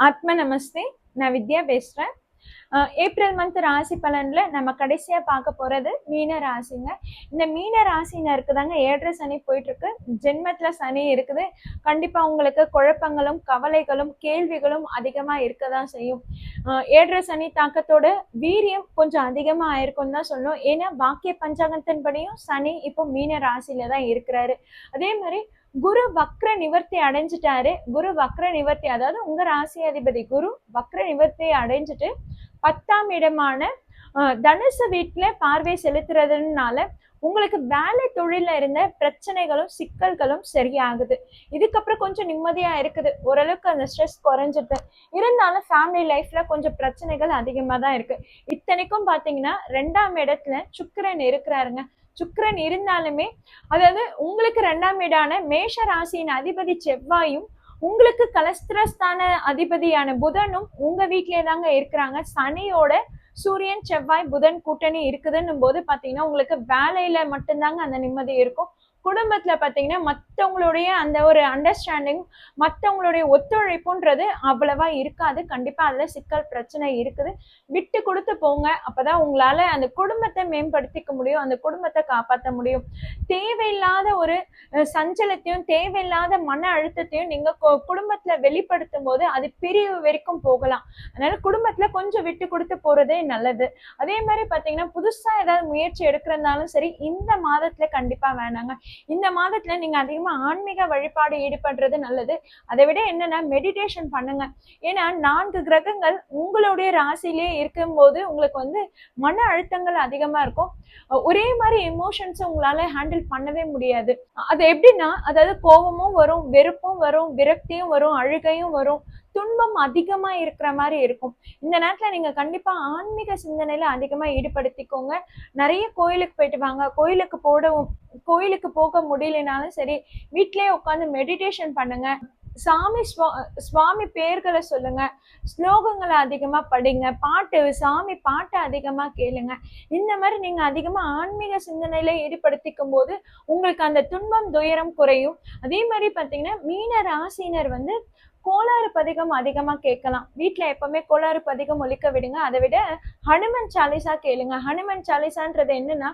ஆத்ம நமஸ்தே. நான் வித்யா பேசுறேன். ஏப்ரல் மந்த் ராசி பலன்ல நம்ம கடைசியா பார்க்க போறது மீன ராசிங்க. இந்த மீன ராசினருக்கு தாங்க 7.5 சனி போயிட்டு இருக்கு. ஜென்மத்துல சனி இருக்குது. கண்டிப்பா உங்களுக்கு குழப்பங்களும் கவலைகளும் கேள்விகளும் அதிகமா இருக்கதான் செய்யும். 7.5 சனி தாக்கத்தோட வீரியம் கொஞ்சம் அதிகமா ஆயிருக்கும் தான் சொல்லணும். ஏன்னா பாக்கிய பஞ்சாங்கத்தின்படியும் சனி இப்போ மீன ராசியில தான் இருக்கிறாரு. அதே மாதிரி குரு வக்ர நிவர்த்தி அடைஞ்சிட்டாரு. குரு வக்ர நிவர்த்தி, அதாவது உங்க ராசி அதிபதி குரு வக்ர நிவர்த்தி அடைஞ்சிட்டு 10ஆம் இடமான தனுசு வீட்டுல பார்வை செலுத்துறதுனால உங்களுக்கு வேலை தொழில இருந்த பிரச்சனைகளும் சிக்கல்களும் சரியாகுது. இதுக்கப்புறம் கொஞ்சம் நிம்மதியா இருக்குது. ஓரளவுக்கு அந்த ஸ்ட்ரெஸ் குறைஞ்சிட்டு இருந்தாலும் ஃபேமிலி லைஃப்ல கொஞ்சம் பிரச்சனைகள் அதிகமா தான் இருக்கு. இத்தனைக்கும் பாத்தீங்கன்னா 2ஆம் இடத்துல சுக்கிரன் இருக்கிறாருங்க. சுக்கிரன் இருந்தாலுமே, அதாவது உங்களுக்கு 2ஆம் வீடான மேஷ ராசியின் அதிபதி செவ்வாயும் உங்களுக்கு கலஸ்திரஸ்தான அதிபதியான புதனும் உங்க வீட்டிலே தாங்க இருக்கிறாங்க. சனியோட சூரியன் செவ்வாய் புதன் கூட்டணி இருக்குதுன்னும் போது பாத்தீங்கன்னா உங்களுக்கு வேலையில மட்டும்தாங்க அந்த நிம்மதி இருக்கும். குடும்பத்துல பாத்தீங்கன்னா மற்றவங்களுடைய அந்த ஒரு அண்டர்ஸ்டாண்டிங், மற்றவங்களுடைய ஒத்துழைப்புன்றது அவ்வளவா இருக்காது. கண்டிப்பா அதுல சிக்கல் பிரச்சனை இருக்குது. விட்டு கொடுத்து போங்க. அப்பதான் உங்களால அந்த குடும்பத்தை மேம்படுத்திக்க முடியும், அந்த குடும்பத்தை காப்பாற்ற முடியும். தேவையில்லாத ஒரு சஞ்சலத்தையும் தேவையில்லாத மன அழுத்தத்தையும் நீங்க குடும்பத்துல வெளிப்படுத்தும் போது அது பிரிவு வரைக்கும் போகலாம். அதனால குடும்பத்துல கொஞ்சம் விட்டு கொடுத்து போறதே நல்லது. அதே மாதிரி பாத்தீங்கன்னா புதுசா ஏதாவது முயற்சி எடுக்கிறதாலும் சரி, இந்த மாதத்துல கண்டிப்பா வேணாங்க. இந்த மாதத்துல நீங்க அதிகமா ஆன்மீக வழிபாடு ஈடுபடுறது நல்லது. அதை விட என்னன்னா மெடிடேஷன் பண்ணுங்க. ஏன்னா 4 கிரகங்கள் உங்களுடைய ராசியிலே இருக்கும்போது உங்களுக்கு வந்து மன அழுத்தங்கள் அதிகமா இருக்கும். ஒரே மாதிரி எமோஷன்ஸ் உங்களால ஹேண்டில் பண்ணவே முடியாது. அது எப்படின்னா, அதாவது கோபமும் வரும், வெறுப்பும் வரும், விரக்தியும் வரும், அழுகையும் வரும், துன்பம் அதிகமா இருக்கிற மாதிரி இருக்கும். இந்த நேரத்துல நீங்க கண்டிப்பா ஆன்மீக சிந்தனையில அதிகமா ஈடுபடுத்திக்கோங்க. நிறைய கோயிலுக்கு போயிட்டு வாங்க. கோயிலுக்கு போக முடியலனாலும் சரி, வீட்லயே உட்காந்து மெடிடேஷன் பண்ணுங்க. சுவாமி பேர்களை சொல்லுங்க, ஸ்லோகங்களை அதிகமா படிங்க, சாமி பாட்டு அதிகமா கேளுங்க. இந்த மாதிரி நீங்க அதிகமா ஆன்மீக சிந்தனையில ஈடுபடுத்திக்கும் போது உங்களுக்கு அந்த துன்பம் துயரம் குறையும். அதே மாதிரி பாத்தீங்கன்னா மீன ராசினர் வந்து கோளாறு பதிகம் அதிகமா கேட்கலாம். வீட்டுல எப்பவுமே கோளாறு பதிகம் ஒலிக்க விடுங்க. அதை விட ஹனுமன் சாலிசா கேளுங்க. ஹனுமன் சாலிசான்றது என்னன்னா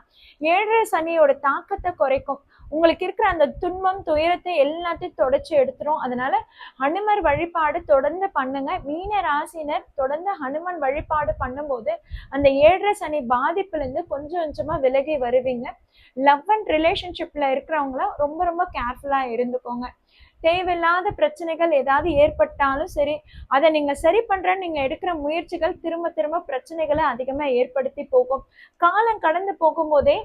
7.5 சனியோட தாக்கத்தை குறைக்கும். உங்களுக்கு இருக்கிற அந்த துன்பம் துயரத்தை எல்லாத்தையும் தொடச்சு எடுத்துரும். அதனால ஹனுமர் வழிபாடு தொடர்ந்து பண்ணுங்க. மீன ராசினர் தொடர்ந்து ஹனுமன் வழிபாடு பண்ணும்போது அந்த 7.5 சனி பாதிப்புல இருந்து கொஞ்சம் கொஞ்சமா விலகி வருவீங்க. லவ் அண்ட் ரிலேஷன்ஷிப்ல இருக்கிறவங்களும் ரொம்ப ரொம்ப கேர்ஃபுல்லா இருந்துக்கோங்க. தேவையில்லாத பிரச்சனைகள் ஏதாவது ஏற்பட்டாலும் சரி, அதை நீங்க சரி பண்றேன்னு நீங்க எடுக்கிற முயற்சிகள் திரும்ப திரும்ப பிரச்சனைகளை அதிகமா ஏற்படுத்தி போகும். காலம் கடந்து போகும்போதே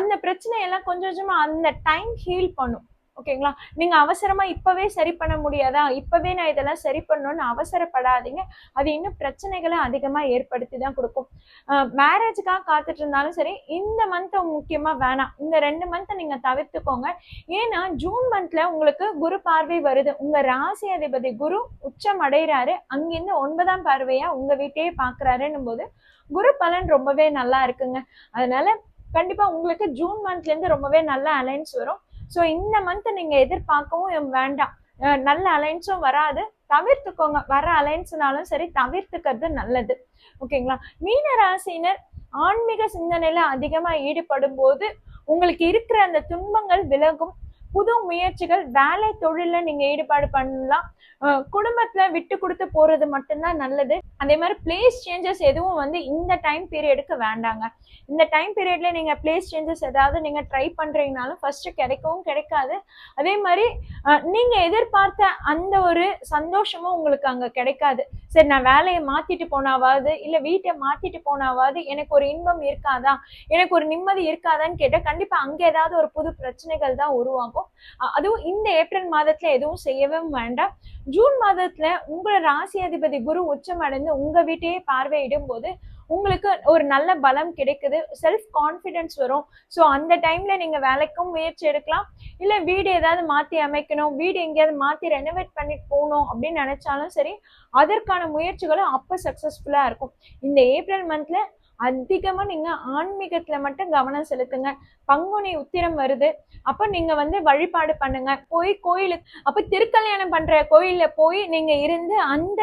அந்த பிரச்சனையெல்லாம் கொஞ்சம் கொஞ்சமா அந்த டைம் ஹீல் பண்ணும். ஓகேங்களா? நீங்க அவசரமா இப்பவே சரி பண்ண முடியாதா, இப்பவே நான் இதெல்லாம் சரி பண்ணணும்னு அவசரப்படாதீங்க. அது இன்னும் பிரச்சனைகளை அதிகமா ஏற்படுத்தி தான் கொடுக்கும். மேரேஜுக்காக காத்துட்டு இருந்தாலும் சரி, இந்த மந்த் முக்கியமா வேணாம். இந்த 2 மந்த் நீங்க தவிர்த்துக்கோங்க. ஏன்னா ஜூன் மந்த்ல உங்களுக்கு குரு பார்வை வருது. உங்க ராசி அதிபதி குரு உச்சம் அடைகிறாரு. அங்கிருந்து 9ஆம் பார்வையா உங்க வீட்டையே பாக்குறாருன்னும் போது குரு பலன் ரொம்பவே நல்லா இருக்குங்க. அதனால கண்டிப்பா உங்களுக்கு ஜூன் மந்த்ல இருந்து ரொம்பவே நல்ல அலைன்ஸ் வரும். ஸோ இந்த மந்த் நீங்க எதிர்பார்க்கவும் வேண்டாம். நல்ல அலைன்ஸும் வராது, தவிர்த்துக்கோங்க. வர அலைன்ஸ்னாலும் சரி தவிர்த்துக்கிறது நல்லது. ஓகேங்களா? மீன ராசினர் ஆன்மீக சிந்தனையில அதிகமா ஈடுபடும் போது உங்களுக்கு இருக்கிற அந்த துன்பங்கள் விலகும். புது முயற்சிகள், வேலை தொழில நீங்க ஈடுபாடு பண்ணலாம். குடும்பத்துல விட்டு கொடுத்து போறது மட்டும்தான் நல்லது. அதே மாதிரி பிளேஸ் சேஞ்சஸ் எதுவும் வந்து இந்த டைம் பீரியடுக்கு வேண்டாங்க. இந்த டைம் பீரியட்ல நீங்க பிளேஸ் சேஞ்சஸ் ஏதாவது நீங்க ட்ரை பண்றீங்கனாலும் ஃபர்ஸ்ட் கிடைக்கவும் கிடைக்காது. அதே மாதிரி நீங்க எதிர்பார்த்த அந்த ஒரு சந்தோஷமும் உங்களுக்கு அங்க கிடைக்காது. சரி, நான் வேலையை மாத்திட்டு போனாவாது, இல்ல வீட்டை மாத்திட்டு போனாவாது எனக்கு ஒரு இன்பம் இருக்காதா, எனக்கு ஒரு நிம்மதி இருக்காதான்னு கேட்டா கண்டிப்பா அங்க ஏதாவது ஒரு புது பிரச்சனைகள் தான் உருவாகும். அதுவும் இந்த ஏப்ரல் மாதத்துல எதுவும் செய்யவே வேண்டாம். ஜூன் மாதத்துல உங்களோட ராசி அதிபதி குரு உச்சம் அடைந்து உங்க வீட்டையே பார்வையிடும் போது உங்களுக்கு ஒரு நல்ல பலம் கிடைக்குது, செல்ஃப் கான்ஃபிடென்ஸ் வரும். ஸோ அந்த டைம்ல நீங்க வேலைக்கும் முயற்சி எடுக்கலாம். இல்ல வீடு ஏதாவது மாத்தி அமைக்கணும், வீடு எங்கேயாவது மாத்தி ரெனோவேட் பண்ணிட்டு போகணும் அப்படின்னு நினைச்சாலும் சரி, அதற்கான முயற்சிகளும் அப்ப சக்சஸ்ஃபுல்லா இருக்கும். இந்த ஏப்ரல் மந்த்ல அதிகமா நீங்க ஆன்மீகத்துல மட்டும் கவனம் செலுத்துங்க. பங்குனி உத்திரம் வருது, அப்ப நீங்க வந்து வழிபாடு பண்ணுங்க. போய் கோயிலுக்கு அப்ப திருக்கல்யாணம் பண்ற கோயில்ல போய் நீங்க இருந்து அந்த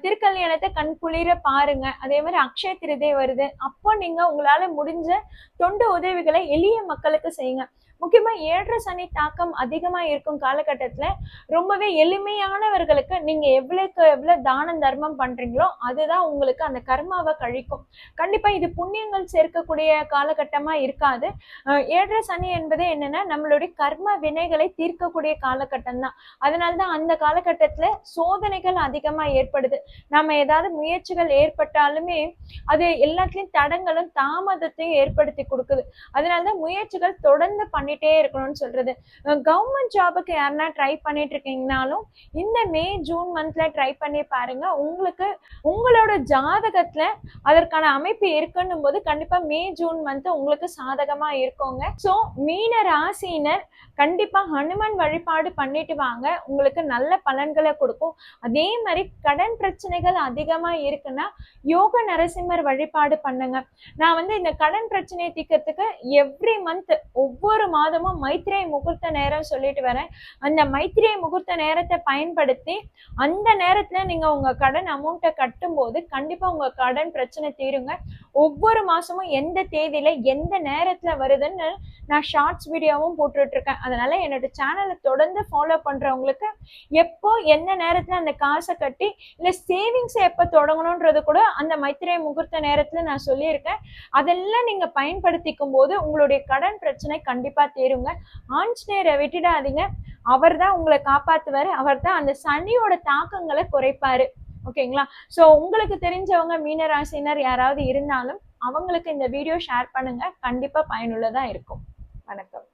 திருக்கல்யாணத்தை கண் குளிர பாருங்க. அதே மாதிரி அக்ஷய திருதை வருது, அப்போ நீங்க உங்களால முடிஞ்ச தொண்டு உதவிகளை எளிய மக்களுக்கு செய்யுங்க. முக்கியமா 7 சனி தாக்கம் அதிகமா இருக்கும் காலகட்டத்துல ரொம்பவே எளிமையானவர்களுக்கு நீங்க எவ்வளவுக்கு எவ்வளவு தானம் தர்மம் பண்றீங்களோ அதுதான் உங்களுக்கு அந்த கர்மாவை கழிக்கும். கண்டிப்பா இது புண்ணியங்கள் சேர்க்கக்கூடிய காலகட்டமா இருக்காது. 7 சனி என்பது என்னன்னா நம்மளுடைய கர்ம வினைகளை தீர்க்கக்கூடிய காலகட்டம் தான். அதனால்தான் அந்த காலகட்டத்துல சோதனைகள் அதிகமா ஏற்படுது. நம்ம ஏதாவது முயற்சிகள் ஏற்பட்டாலுமே அது எல்லாத்துலயும் தடங்களும் தாமதத்தையும் ஏற்படுத்தி கொடுக்குது. அதனாலதான் முயற்சிகள் தொடர்ந்து பண்ணிட்டே இருக்கணும்னு சொல்றது. கவர்மெண்ட் ஜாபுக்கு யாருன்னா ட்ரை பண்ணிட்டு இருக்கீங்கனாலும் இந்த மே ஜூன் மந்த்ல ட்ரை பண்ணி பாருங்க. உங்களுக்கு உங்களோட ஜாதகத்துல அதற்கான அமைப்பு இருக்குன்னும் போது கண்டிப்பா மே ஜூன் மந்த் உங்களுக்கு சாதகமா இருக்குங்க. சோ மீன ராசியினர் கண்டிப்பா ஹனுமன் வழிபாடு பண்ணிட்டு வாங்க, உங்களுக்கு நல்ல பலன்களை கொடுக்கும். அதே மாதிரி கடன் பிரச்சனைகள் அதிகமா இருக்குன்னா யோக நரசிம்மர் வழிபாடு பண்ணுங்க. நான் வந்து இந்த கடன் பிரச்சனையை தீர்க்கறதுக்கு எவ்ரி மந்த் ஒவ்வொரு மாதமும் மைத்திரை முகூர்த்த நேரம் சொல்லிட்டு வரேன். அந்த மைத்திரை முகூர்த்த நேரத்தை பயன்படுத்தி அந்த நேரத்துல நீங்க உங்க கடன் அமௌண்ட்டை கட்டும் போது கண்டிப்பா உங்க கடன் பிரச்சனை தீருங்க. ஒவ்வொரு மாசமும் எந்த தேதியில எந்த நேரத்துல வருதுன்னு நான் ஷார்ட்ஸ் வீடியோவும் போட்டுட்டு இருக்கேன். அதனால என்னோட சேனலை தொடர்ந்து ஃபாலோ பண்றவங்களுக்கு எப்போ எந்த நேரத்துல அந்த காசை கட்டி இல்ல சேவிங்ஸ் எப்ப தொடங்கணும்ன்றது கூட அந்த மைத்திரை முகூர்த்த நேரத்துல நான் சொல்லியிருக்கேன். அதெல்லாம் நீங்க பயன்படுத்திக்கும் போது உங்களுடைய கடன் பிரச்சனை கண்டிப்பா தீருங்க. ஆஞ்சநேயரை விட்டுடாதீங்க, அவர் தான் உங்களை காப்பாத்துவாரு. அவர் தான் அந்த சனியோட தாக்கங்களை குறைப்பாரு. ஓகேங்களா? சோ உங்களுக்கு தெரிஞ்சவங்க மீனராசினர் யாராவது இருந்தாலும் அவங்களுக்கு இந்த வீடியோ ஷேர் பண்ணுங்க, கண்டிப்பா பயனுள்ளதா இருக்கும். வணக்கம்.